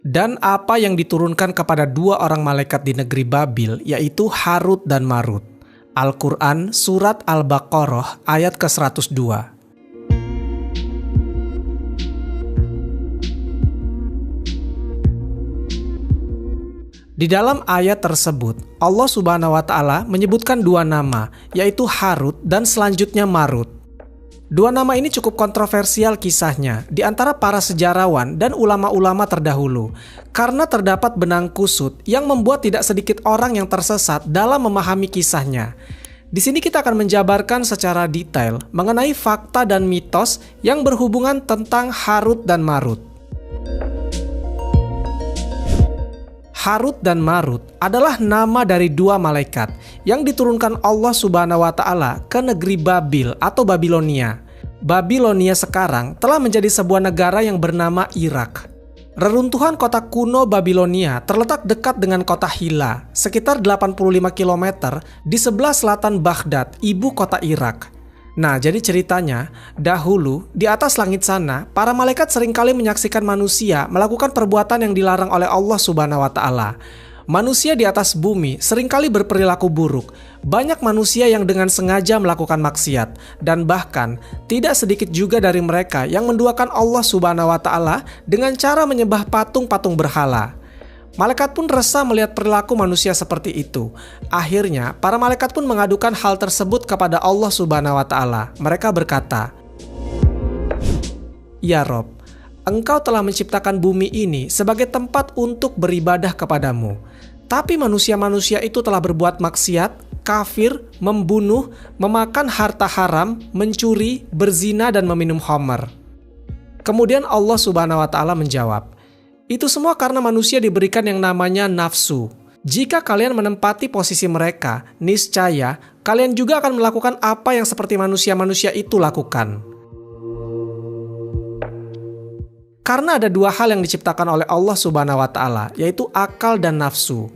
Dan apa yang diturunkan kepada dua orang malaikat di negeri Babil, yaitu Harut dan Marut. Al-Quran Surat Al-Baqarah ayat ke-102. Di dalam ayat tersebut, Allah Subhanahu wa Ta'ala menyebutkan dua nama, yaitu Harut dan selanjutnya Marut. Dua nama ini cukup kontroversial kisahnya di antara para sejarawan dan ulama-ulama terdahulu, karena terdapat benang kusut yang membuat tidak sedikit orang yang tersesat dalam memahami kisahnya. Di sini kita akan menjabarkan secara detail mengenai fakta dan mitos yang berhubungan tentang Harut dan Marut. Harut dan Marut adalah nama dari dua malaikat yang diturunkan Allah Subhanahu wa Ta'ala ke negeri Babil atau Babilonia. Babilonia sekarang telah menjadi sebuah negara yang bernama Irak. Reruntuhan kota kuno Babilonia terletak dekat dengan kota Hilla, sekitar 85 km di sebelah selatan Baghdad, ibu kota Irak. Nah, jadi ceritanya, dahulu di atas langit sana, para malaikat seringkali menyaksikan manusia melakukan perbuatan yang dilarang oleh Allah Subhanahu wa Ta'ala. Manusia di atas bumi seringkali berperilaku buruk. Banyak manusia yang dengan sengaja melakukan maksiat, dan bahkan tidak sedikit juga dari mereka yang menduakan Allah Subhanahu wa Ta'ala dengan cara menyembah patung-patung berhala. Malaikat pun resah melihat perilaku manusia seperti itu. Akhirnya, para malaikat pun mengadukan hal tersebut kepada Allah Subhanahu wa Ta'ala. Mereka berkata, "Ya Rob, Engkau telah menciptakan bumi ini sebagai tempat untuk beribadah kepadamu. Tapi manusia-manusia itu telah berbuat maksiat, kafir, membunuh, memakan harta haram, mencuri, berzina, dan meminum khamar." Kemudian Allah Subhanahu wa Ta'ala menjawab, "Itu semua karena manusia diberikan yang namanya nafsu. Jika kalian menempati posisi mereka, niscaya kalian juga akan melakukan apa yang seperti manusia-manusia itu lakukan." Karena ada dua hal yang diciptakan oleh Allah Subhanahu wa Ta'ala, yaitu akal dan nafsu.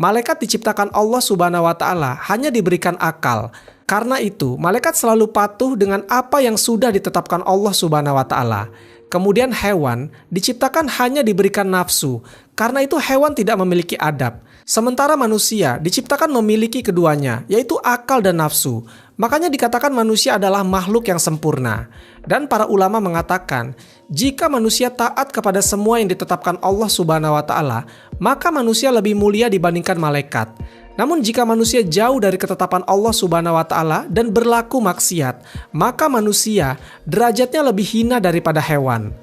Malaikat diciptakan Allah Subhanahu wa Ta'ala hanya diberikan akal. Karena itu, malaikat selalu patuh dengan apa yang sudah ditetapkan Allah Subhanahu wa Ta'ala. Kemudian hewan diciptakan hanya diberikan nafsu, karena itu hewan tidak memiliki adab. Sementara manusia diciptakan memiliki keduanya, yaitu akal dan nafsu. Makanya dikatakan manusia adalah makhluk yang sempurna. Dan para ulama mengatakan, jika manusia taat kepada semua yang ditetapkan Allah Subhanahu wa Ta'ala, maka manusia lebih mulia dibandingkan malaikat. Namun jika manusia jauh dari ketetapan Allah Subhanahu wa Ta'ala dan berlaku maksiat, maka manusia derajatnya lebih hina daripada hewan.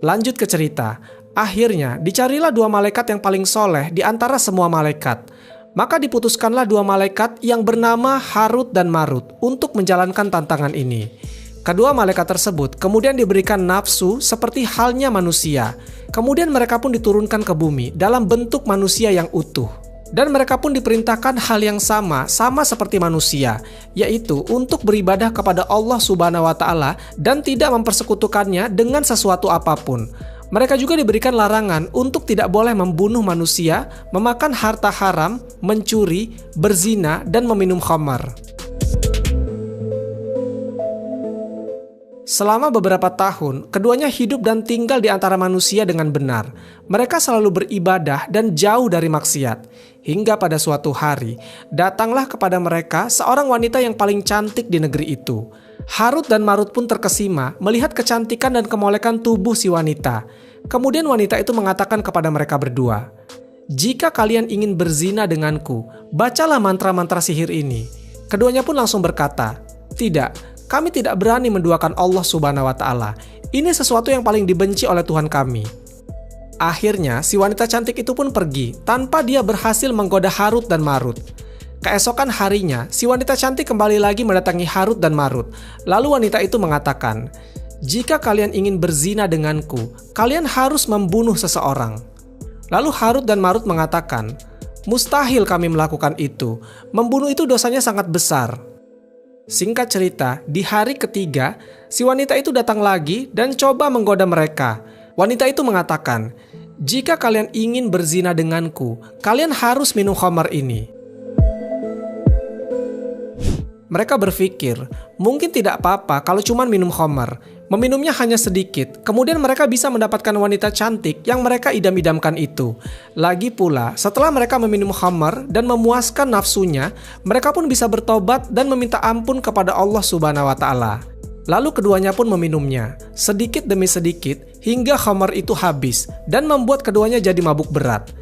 Lanjut ke cerita. Akhirnya dicarilah dua malaikat yang paling soleh di antara semua malaikat. Maka diputuskanlah dua malaikat yang bernama Harut dan Marut untuk menjalankan tantangan ini. Kedua malaikat tersebut kemudian diberikan nafsu seperti halnya manusia. Kemudian mereka pun diturunkan ke bumi dalam bentuk manusia yang utuh. Dan mereka pun diperintahkan hal yang sama seperti manusia, yaitu untuk beribadah kepada Allah Subhanahu wa Ta'ala dan tidak mempersekutukannya dengan sesuatu apapun. Mereka juga diberikan larangan untuk tidak boleh membunuh manusia, memakan harta haram, mencuri, berzina, dan meminum khamar. Selama beberapa tahun, keduanya hidup dan tinggal di antara manusia dengan benar. Mereka selalu beribadah dan jauh dari maksiat. Hingga pada suatu hari, datanglah kepada mereka seorang wanita yang paling cantik di negeri itu. Harut dan Marut pun terkesima melihat kecantikan dan kemolekan tubuh si wanita. Kemudian wanita itu mengatakan kepada mereka berdua, "Jika kalian ingin berzina denganku, bacalah mantra-mantra sihir ini." Keduanya pun langsung berkata, "Tidak. Kami tidak berani menduakan Allah Subhanahu wa Ta'ala. Ini sesuatu yang paling dibenci oleh Tuhan kami." Akhirnya, si wanita cantik itu pun pergi tanpa dia berhasil menggoda Harut dan Marut. Keesokan harinya, si wanita cantik kembali lagi mendatangi Harut dan Marut. Lalu wanita itu mengatakan, "Jika kalian ingin berzina denganku, kalian harus membunuh seseorang." Lalu Harut dan Marut mengatakan, "Mustahil kami melakukan itu. Membunuh itu dosanya sangat besar." Singkat cerita, di hari ketiga, si wanita itu datang lagi dan coba menggoda mereka. Wanita itu mengatakan, "Jika kalian ingin berzina denganku, kalian harus minum khamar ini." Mereka berpikir, mungkin tidak apa-apa kalau cuma minum khamar. Meminumnya hanya sedikit, kemudian mereka bisa mendapatkan wanita cantik yang mereka idam-idamkan itu. Lagi pula, setelah mereka meminum khamar dan memuaskan nafsunya, mereka pun bisa bertobat dan meminta ampun kepada Allah Subhanahu wa Ta'ala. Lalu keduanya pun meminumnya, sedikit demi sedikit, hingga khamar itu habis dan membuat keduanya jadi mabuk berat.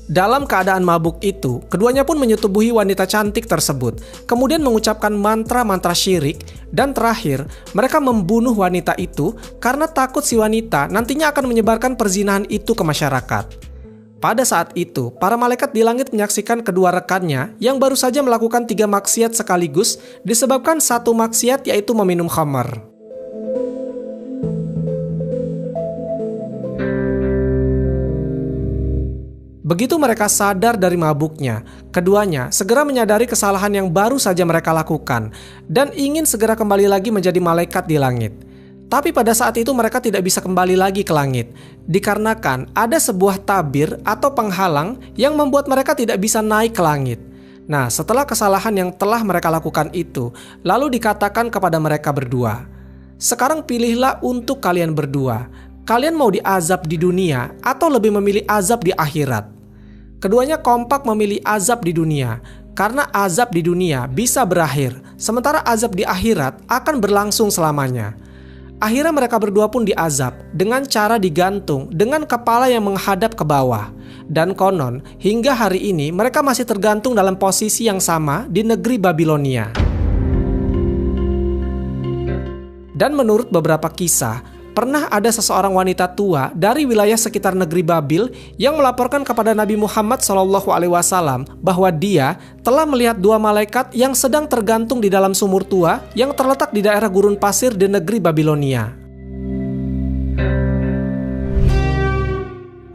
Dalam keadaan mabuk itu, keduanya pun menyetubuhi wanita cantik tersebut, kemudian mengucapkan mantra-mantra syirik, dan terakhir, mereka membunuh wanita itu karena takut si wanita nantinya akan menyebarkan perzinahan itu ke masyarakat. Pada saat itu, para malaikat di langit menyaksikan kedua rekannya yang baru saja melakukan 3 maksiat sekaligus disebabkan satu maksiat yaitu meminum khamar. Begitu mereka sadar dari mabuknya, keduanya segera menyadari kesalahan yang baru saja mereka lakukan dan ingin segera kembali lagi menjadi malaikat di langit. Tapi pada saat itu mereka tidak bisa kembali lagi ke langit, dikarenakan ada sebuah tabir atau penghalang yang membuat mereka tidak bisa naik ke langit. Nah, setelah kesalahan yang telah mereka lakukan itu, lalu dikatakan kepada mereka berdua, "Sekarang pilihlah untuk kalian berdua, kalian mau diazab di dunia atau lebih memilih azab di akhirat?" Keduanya kompak memilih azab di dunia, karena azab di dunia bisa berakhir, sementara azab di akhirat akan berlangsung selamanya. Akhirnya mereka berdua pun diazab dengan cara digantung dengan kepala yang menghadap ke bawah. Dan konon, hingga hari ini mereka masih tergantung dalam posisi yang sama di negeri Babilonia. Dan menurut beberapa kisah, pernah ada seseorang wanita tua dari wilayah sekitar negeri Babil yang melaporkan kepada Nabi Muhammad SAW bahwa dia telah melihat 2 malaikat yang sedang tergantung di dalam sumur tua yang terletak di daerah gurun pasir di negeri Babilonia.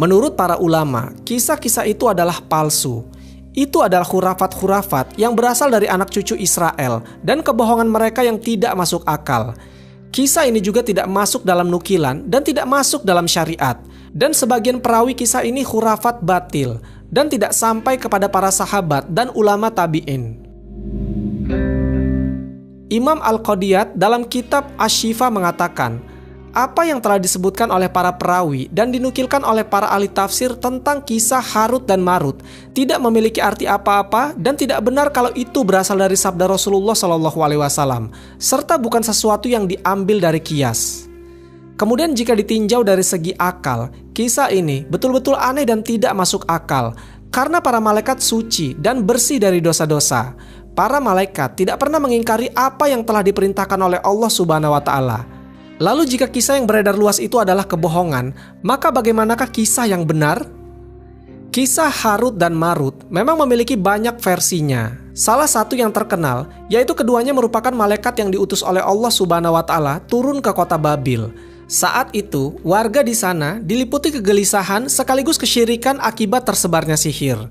Menurut para ulama, kisah-kisah itu adalah palsu. Itu adalah khurafat-khurafat yang berasal dari anak cucu Israel dan kebohongan mereka yang tidak masuk akal. Kisah ini juga tidak masuk dalam nukilan dan tidak masuk dalam syariat. Dan sebagian perawi kisah ini khurafat batil dan tidak sampai kepada para sahabat dan ulama tabi'in. Imam Al-Qadiyat dalam kitab Asy-Syifa mengatakan, apa yang telah disebutkan oleh para perawi dan dinukilkan oleh para ahli tafsir tentang kisah Harut dan Marut tidak memiliki arti apa-apa dan tidak benar kalau itu berasal dari sabda Rasulullah SAW, serta bukan sesuatu yang diambil dari qiyas. Kemudian jika ditinjau dari segi akal, kisah ini betul-betul aneh dan tidak masuk akal karena para malaikat suci dan bersih dari dosa-dosa. Para malaikat tidak pernah mengingkari apa yang telah diperintahkan oleh Allah Subhanahu wa Ta'ala. Lalu jika kisah yang beredar luas itu adalah kebohongan, maka bagaimanakah kisah yang benar? Kisah Harut dan Marut memang memiliki banyak versinya. Salah satu yang terkenal, yaitu keduanya merupakan malaikat yang diutus oleh Allah Subhanahu wa Ta'ala turun ke kota Babil. Saat itu, warga di sana diliputi kegelisahan sekaligus kesyirikan akibat tersebarnya sihir.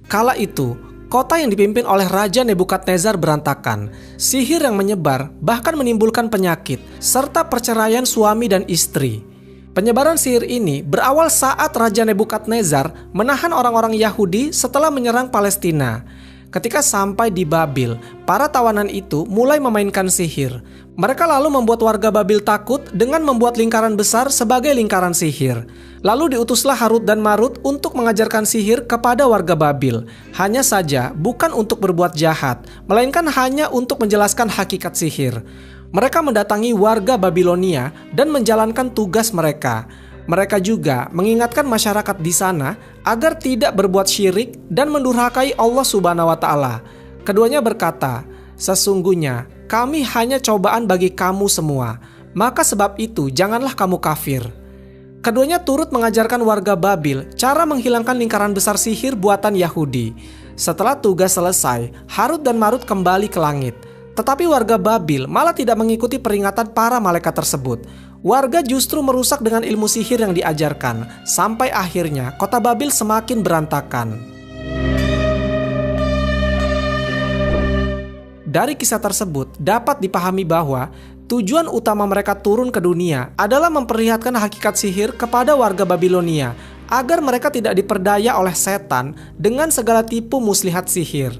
Kala itu, kota yang dipimpin oleh Raja Nebukadnezar berantakan. Sihir yang menyebar bahkan menimbulkan penyakit, serta perceraian suami dan istri. Penyebaran sihir ini berawal saat Raja Nebukadnezar menahan orang-orang Yahudi setelah menyerang Palestina. Ketika sampai di Babil, para tawanan itu mulai memainkan sihir. Mereka lalu membuat warga Babil takut dengan membuat lingkaran besar sebagai lingkaran sihir. Lalu diutuslah Harut dan Marut untuk mengajarkan sihir kepada warga Babil. Hanya saja bukan untuk berbuat jahat, melainkan hanya untuk menjelaskan hakikat sihir. Mereka mendatangi warga Babilonia dan menjalankan tugas mereka. Mereka juga mengingatkan masyarakat di sana agar tidak berbuat syirik dan mendurhakai Allah Subhanahu wa Ta'ala. Keduanya berkata, "Sesungguhnya kami hanya cobaan bagi kamu semua, maka sebab itu janganlah kamu kafir." Keduanya turut mengajarkan warga Babil cara menghilangkan lingkaran besar sihir buatan Yahudi. Setelah tugas selesai, Harut dan Marut kembali ke langit. Tetapi warga Babil malah tidak mengikuti peringatan para malaikat tersebut. Warga justru merusak dengan ilmu sihir yang diajarkan, sampai akhirnya kota Babil semakin berantakan. Dari kisah tersebut dapat dipahami bahwa tujuan utama mereka turun ke dunia adalah memperlihatkan hakikat sihir kepada warga Babilonia agar mereka tidak diperdaya oleh setan dengan segala tipu muslihat sihir.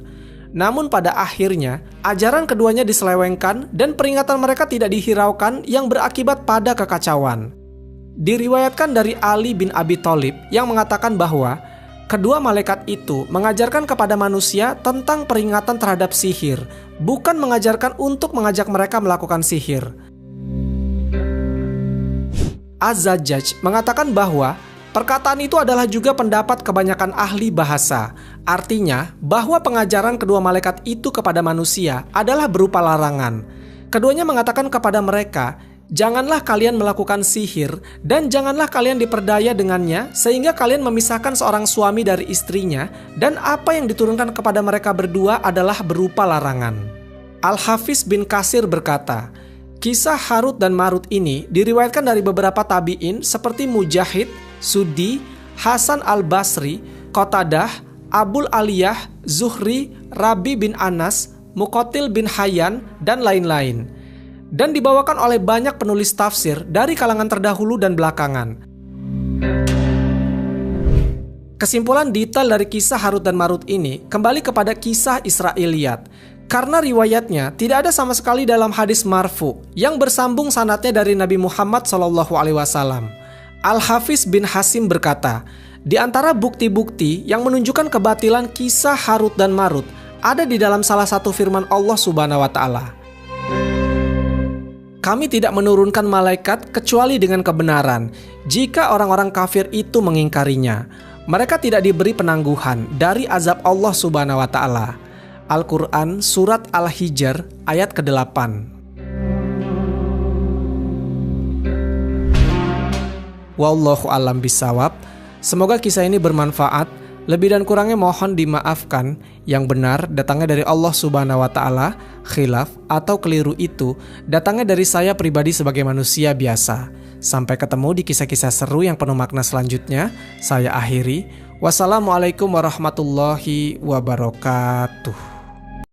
Namun pada akhirnya, ajaran keduanya diselewengkan dan peringatan mereka tidak dihiraukan yang berakibat pada kekacauan. Diriwayatkan dari Ali bin Abi Thalib yang mengatakan bahwa kedua malaikat itu mengajarkan kepada manusia tentang peringatan terhadap sihir, bukan mengajarkan untuk mengajak mereka melakukan sihir. Az-Zajjaj mengatakan bahwa perkataan itu adalah juga pendapat kebanyakan ahli bahasa. Artinya, bahwa pengajaran kedua malaikat itu kepada manusia adalah berupa larangan. Keduanya mengatakan kepada mereka, janganlah kalian melakukan sihir dan janganlah kalian diperdaya dengannya sehingga kalian memisahkan seorang suami dari istrinya, dan apa yang diturunkan kepada mereka berdua adalah berupa larangan. Al-Hafiz bin Katsir berkata, kisah Harut dan Marut ini diriwayatkan dari beberapa tabi'in seperti Mujahid, Suddi, Hasan al-Basri, Qatadah, Abul Aliyah, Zuhri, Rabi bin Anas, Muqatil bin Hayyan, dan lain-lain. Dan dibawakan oleh banyak penulis tafsir dari kalangan terdahulu dan belakangan. Kesimpulan detail dari kisah Harut dan Marut ini kembali kepada kisah Israiliyat. Karena riwayatnya tidak ada sama sekali dalam hadis marfu yang bersambung sanadnya dari Nabi Muhammad SAW. Al-Hafiz bin Hasim berkata, di antara bukti-bukti yang menunjukkan kebatilan kisah Harut dan Marut ada di dalam salah satu firman Allah Subhanahu wa Ta'ala. Kami tidak menurunkan malaikat kecuali dengan kebenaran jika orang-orang kafir itu mengingkarinya. Mereka tidak diberi penangguhan dari azab Allah Subhanahu wa Ta'ala. Al-Quran Surat Al-Hijr ayat ke-8. Wallahu a'lam bishawab. Semoga kisah ini bermanfaat. Lebih dan kurangnya mohon dimaafkan. Yang benar datangnya dari Allah Subhanahu wa Ta'ala. Khilaf atau keliru itu datangnya dari saya pribadi sebagai manusia biasa. Sampai ketemu di kisah-kisah seru yang penuh makna selanjutnya. Saya akhiri. Wassalamualaikum warahmatullahi wabarakatuh.